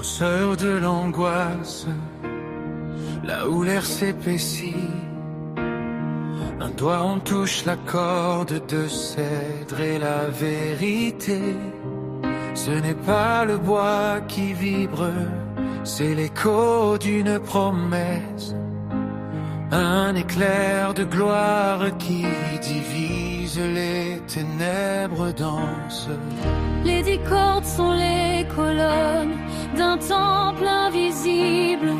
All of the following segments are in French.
hausseur de l'angoisse, là où l'air s'épaissit. Un doigt on touche la corde de cèdre et la vérité. Ce n'est pas le bois qui vibre, c'est l'écho d'une promesse. Un éclair de gloire qui divise les ténèbres denses. Les 10 cordes sont les colonnes d'un temple invisible.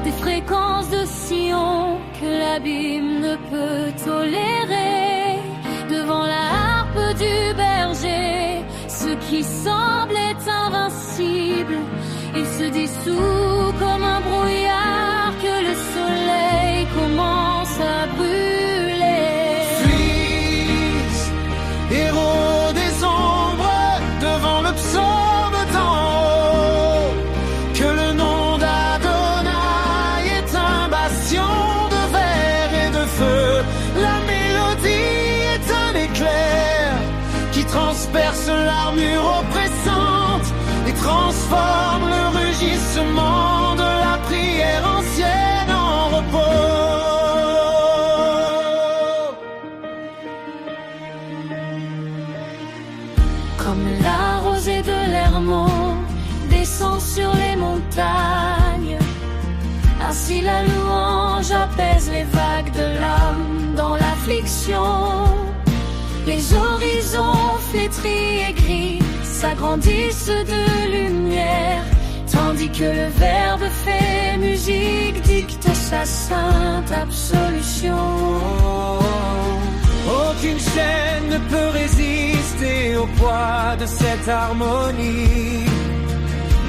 Des fréquences de sillon que l'abîme ne peut tolérer. Devant la harpe du berger, ce qui semblait invincible, il se dissout comme un brouillard que le soleil commence à brûler. Fils, héros des ombres, devant le psaume d'en haut, que le nom d'Adonai est un bastion de verre et de feu. La mélodie est un éclair qui transperce l'armure oppressante et transforme le rugissement de la prière ancienne en repos. Comme la rosée de l'Hermon descend sur les montagnes, ainsi la louange apaise les vagues de l'âme dans l'affliction. Les horizons flétris et gris s'agrandissent de lumière, tandis que le Verbe fait musique dicte sa sainte absolution. Aucune chaîne ne peut résister au poids de cette harmonie,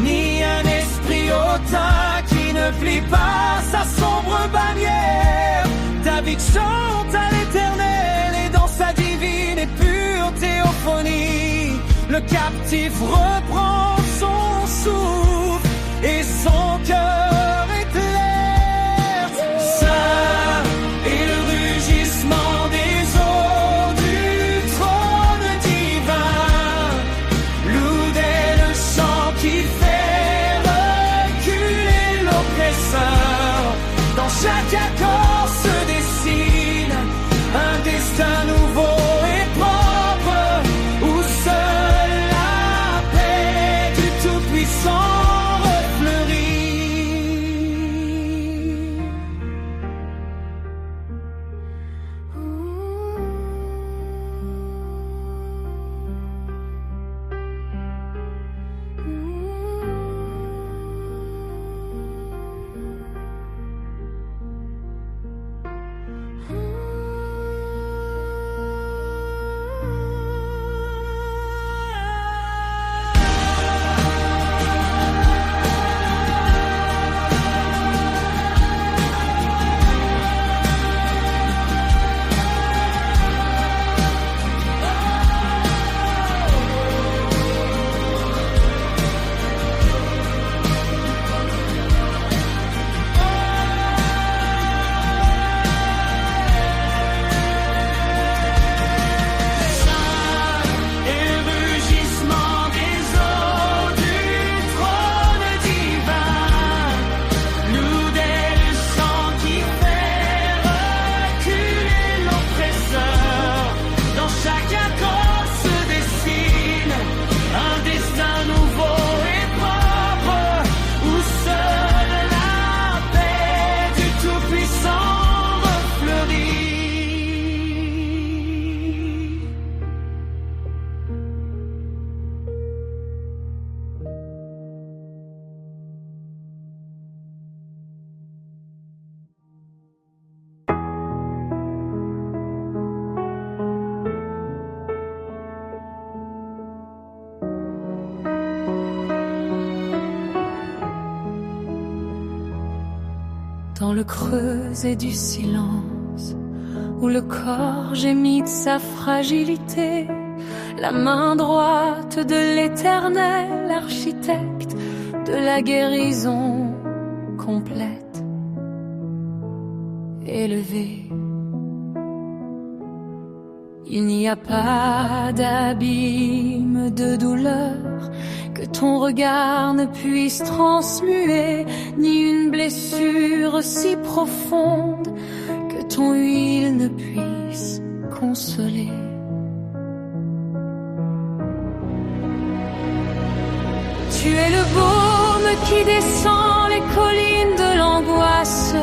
ni un esprit hautain qui ne plie pas sa sombre bannière. David chante à l'Éternel et dans sa divine et pure théophonie, le captif reprend son souffle et son cœur éclaire. Saint est le rugissement des eaux du trône divin. Loup est le chant qui fait reculer l'oppresseur. Dans chaque accord se dessine un destin nouveau et propre, où seule la paix du Tout-Puissant dans le creuset du silence, où le corps gémit de sa fragilité, la main droite de l'Éternel, architecte de la guérison complète, élevée. Il n'y a pas d'abîme de douleur que ton regard ne puisse transmuer, ni une blessure si profonde que ton huile ne puisse consoler. Tu es le baume qui descend les collines de l'angoisse,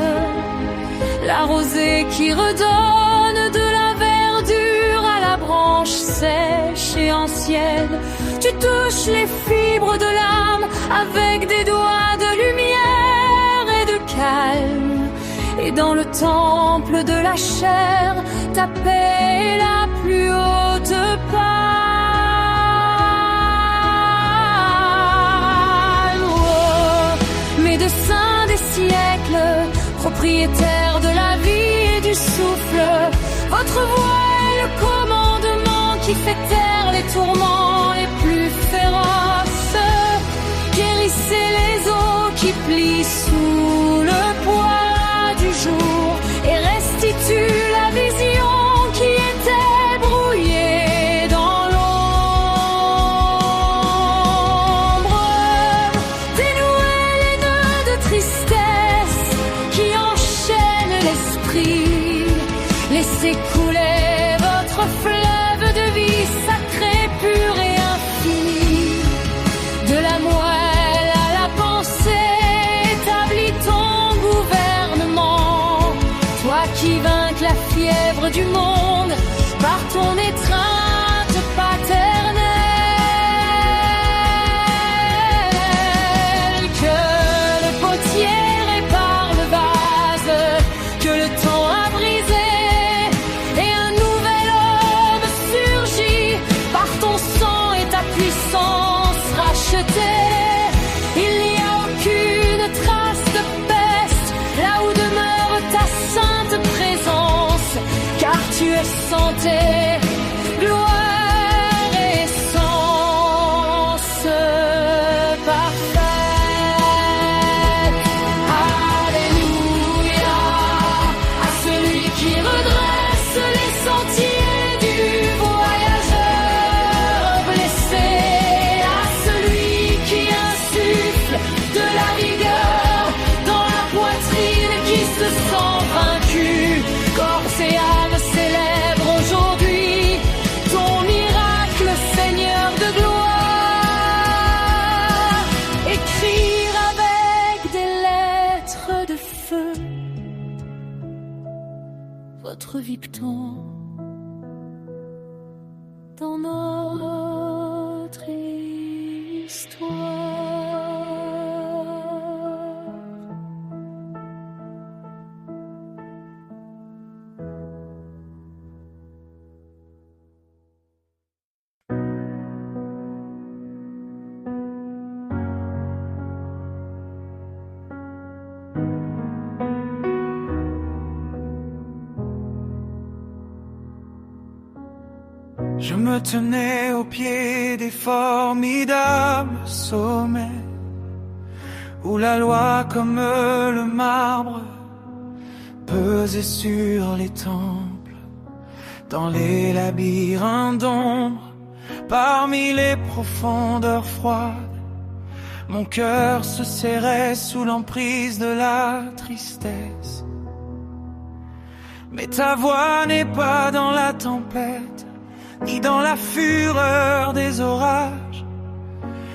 la rosée qui redonne de la verdure à la branche sèche et ancienne. Tu touches les fibres de l'âme avec des doigts de lumière et de calme. Et dans le temple de la chair, ta paix est la plus haute palme. Oh, médecin des siècles, propriétaire de la vie et du souffle, votre voix est le commandement qui fait taire les tourments les plus féroces. Guérissez les eaux qui plient sous le poids du jour et restitue la vision qui était brouillée dans l'ombre. Dénouez les nœuds de tristesse qui enchaînent l'esprit. Laissez couler votre fleuve de vie sacrée, pure et infinie. De la moelle à la pensée, établis ton gouvernement. Toi qui vainques la fièvre du monde par ton étreinte paternelle. Que le potier répare le vase que le temps a brisé, et un nouvel homme surgit par ton sang et ta puissance rachetée. Il n'y a aucune trace de peste là où demeure ta sainte présence, car tu es santé, gloire et essence parfaite. Alléluia à celui qui redresse les sentiers du voyageur blessé, à celui qui insuffle de la vigueur dans la poitrine qui se sent vaincu. Corps et âme célèbrent aujourd'hui ton miracle, Seigneur de gloire. Écrire avec des lettres de feu votre victoire dans notre histoire. Je me tenais au pied des formidables sommets, où la loi comme le marbre pesait sur les temples, dans les labyrinthes d'ombre, parmi les profondeurs froides. Mon cœur se serrait sous l'emprise de la tristesse. Mais ta voix n'est pas dans la tempête, ni dans la fureur des orages.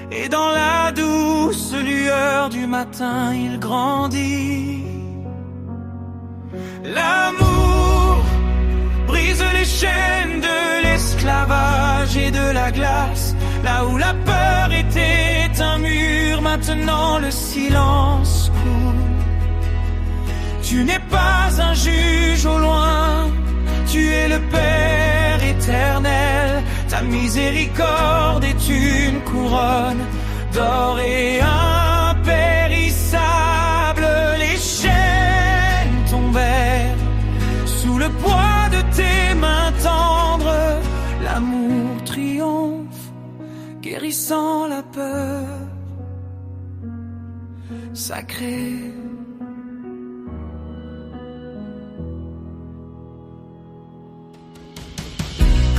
Et dans la douce lueur du matin, il grandit. L'amour brise les chaînes de l'esclavage et de la glace. Là où la peur était un mur, maintenant le silence coule. Tu n'es pas un juge au loin, tu es le Père éternel. Ta miséricorde est une couronne d'or et impérissable. Les chaînes tombèrent sous le poids de tes mains tendres. L'amour triomphe, guérissant la peur sacrée.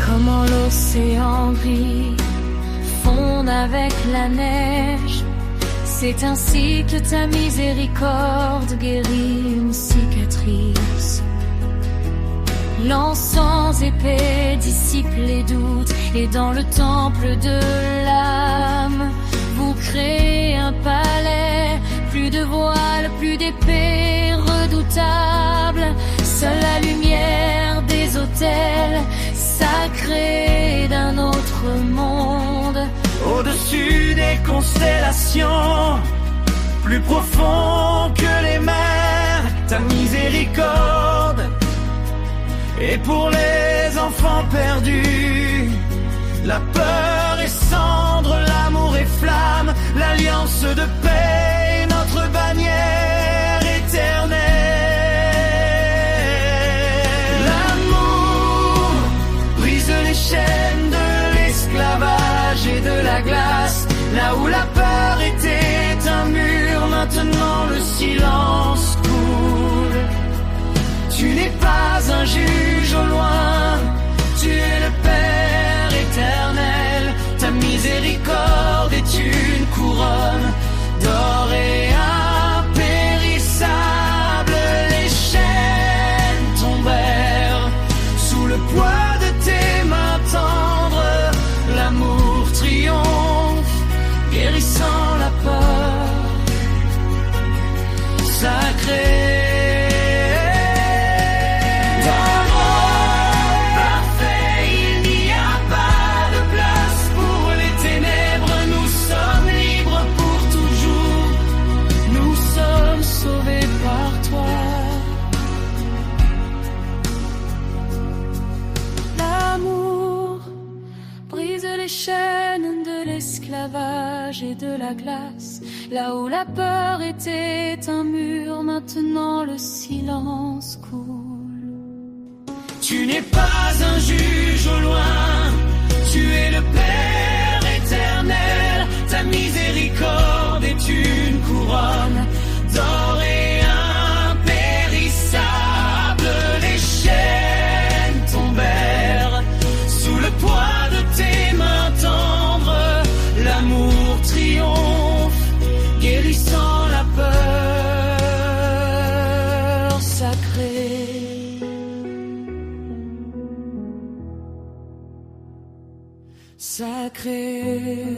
Comment l'océan gris fonde avec la neige, c'est ainsi que ta miséricorde guérit une cicatrice. L'encens épais dissipe les doutes, et dans le temple de l'âme, vous créez un palais, plus de voiles, plus d'épées redoutables. Seule la lumière des autels sacrés d'un autre monde. Au-dessus des constellations, plus profond que les mers, ta miséricorde. Et pour les enfants perdus, la peur est cendre, l'amour est flamme, l'alliance de paix, notre bannière éternelle. L'amour brise les chaînes de l'esclavage et de la glace. Là où la peur était un mur, maintenant le silence coule. Tu n'es pas un juge au loin, tu es le Père éternel. Ta miséricorde est une couronne d'or et impérissable. Les chaînes tombèrent sous le poids de tes mains tendres. L'amour triomphe, guérissant la peur. Sacré. Les chaînes de l'esclavage et de la glace, là où la peur était un mur, maintenant le silence coule. Tu n'es pas un juge au loin, tu es le Père éternel. Ta miséricorde est une couronne d'or et impérissable. Les chaînes tombèrent sous le poids de tes mains tendres. L'amour triomphe, guérissant la peur sacrée. Sacrée.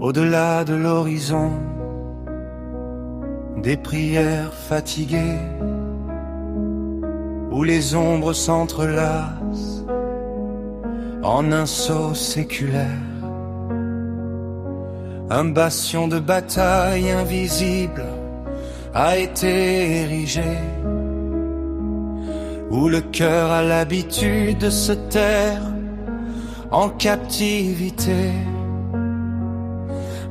Au-delà de l'horizon, des prières fatiguées, où les ombres s'entrelacent en un saut séculaire. Un bastion de bataille invisible a été érigé, où le cœur a l'habitude de se taire en captivité.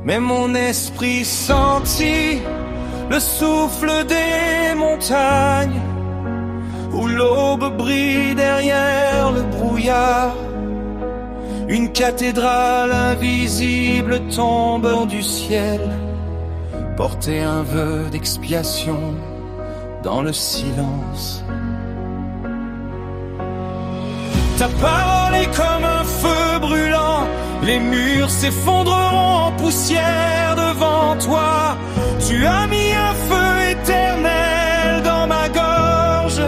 Mais mon esprit sentit le souffle des montagnes, où l'aube brille derrière le brouillard. Une cathédrale invisible tombe du ciel, porter un vœu d'expiation dans le silence. Ta parole est comme un feu brûlant, les murs s'effondreront en poussière devant toi. Tu as mis un feu éternel dans ma gorge,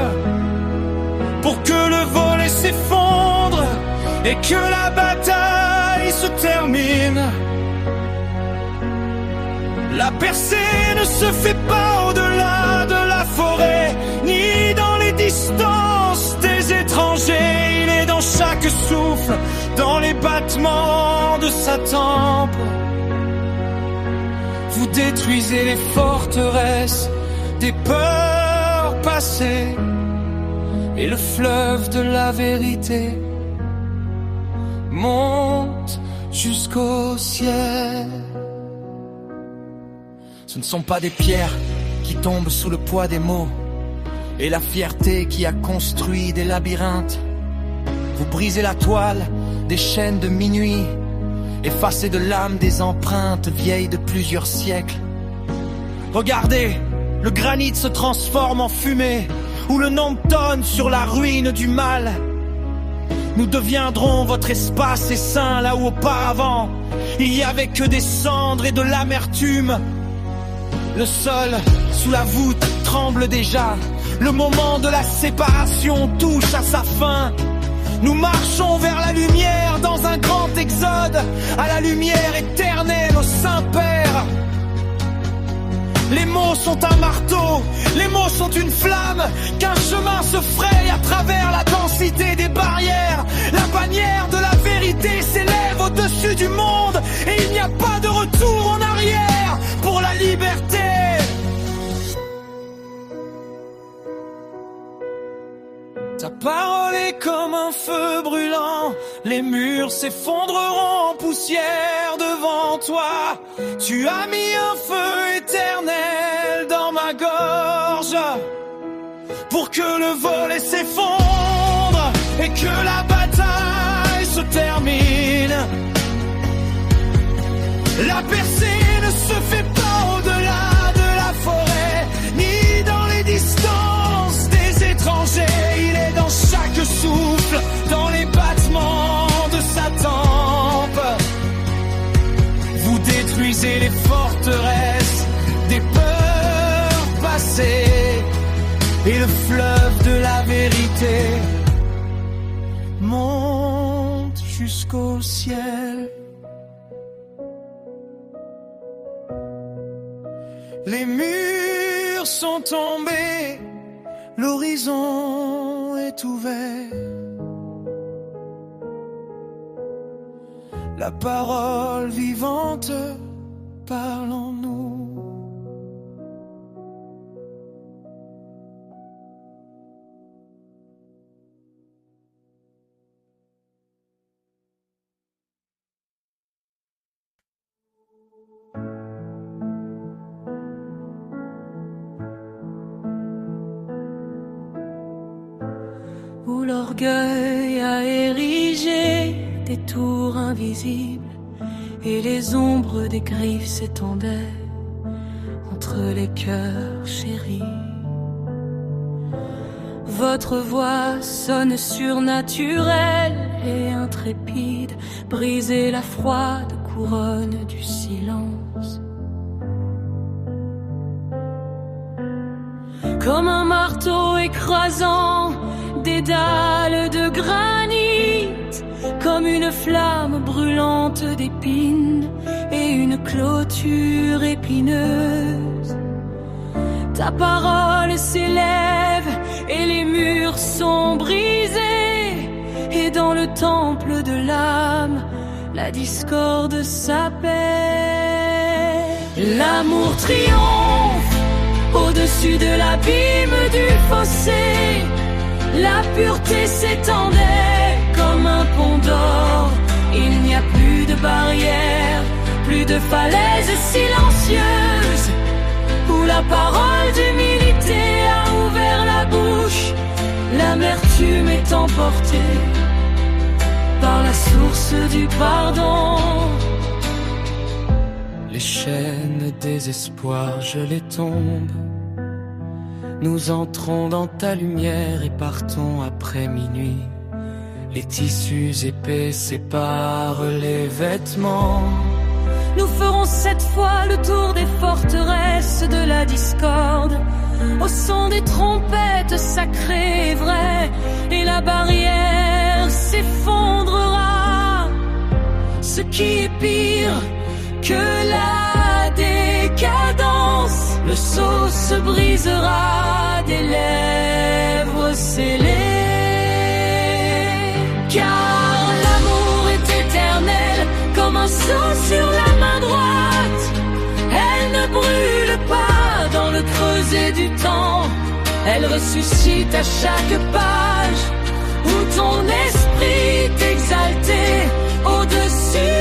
pour que le volet s'effondre et que la bataille se termine. La percée ne se fait pas au-delà de la forêt, ni dans les distances des étrangers. Il est dans chaque souffle, dans les battements de sa tempe. Vous détruisez les forteresses des peurs passées, et le fleuve de la vérité monte jusqu'au ciel. Ce ne sont pas des pierres qui tombent sous le poids des mots et la fierté qui a construit des labyrinthes. Vous brisez la toile des chaînes de minuit, effacez de l'âme des empreintes vieilles de plusieurs siècles. Regardez, le granit se transforme en fumée, où le nom tonne sur la ruine du mal. Nous deviendrons votre espace essaim, là où auparavant il y avait que des cendres et de l'amertume. Le sol sous la voûte tremble déjà, le moment de la séparation touche à sa fin. Nous marchons vers la lumière dans un grand exode, à la lumière éternelle au Saint-Père. Les mots sont un marteau, les mots sont une flamme, qu'un chemin se fraye à travers la densité des barrières. La bannière de la vérité s'élève au-dessus du monde, et il n'y a pas de retour en arrière pour la liberté. Ta parole est comme un feu brûlant, les murs s'effondreront en poussière devant toi. Tu as mis un feu éternel dans ma gorge, pour que le volet s'effondre et que la bataille se termine. La percée ne se fait pas au-delà de la forêt, ni dans les distances des étrangers. Il est dans chaque souffle, dans les battements de sa tempe. Vous détruisez les forteresses des peurs passées, et le fleuve de la vérité monte jusqu'au ciel. Les murs sont tombés, l'horizon est ouvert. La parole vivante parle en nous. Où l'orgueil a érigé des tours invisibles et les ombres des griffes s'étendaient entre les cœurs chéris. Votre voix sonne surnaturelle et intrépide, brisez la froide couronne du silence. Comme un marteau écrasant des dalles de granit, comme une flamme brûlante d'épines et une clôture épineuse. Ta parole s'élève et les murs sont brisés, et dans le temple de l'âme, la discorde s'apaise. L'amour triomphe au-dessus de l'abîme du fossé. La pureté s'étendait comme un pont d'or. Il n'y a plus de barrières, plus de falaises silencieuses, où la parole d'humilité a ouvert la bouche. L'amertume est emportée par la source du pardon. Les chaînes des espoirs, je les tombe. Nous entrons dans ta lumière et partons après minuit. Les tissus épais séparent les vêtements. Nous ferons cette fois le tour des forteresses de la discorde, au son des trompettes sacrées et vraies, et la barrière s'effondrera. Ce qui est pire que la décadence, le sceau se brisera des lèvres scellées. Car l'amour est éternel comme un sceau sur la main droite. Elle ne brûle pas dans le creuset du temps. Elle ressuscite à chaque page où ton esprit est exalté au-dessus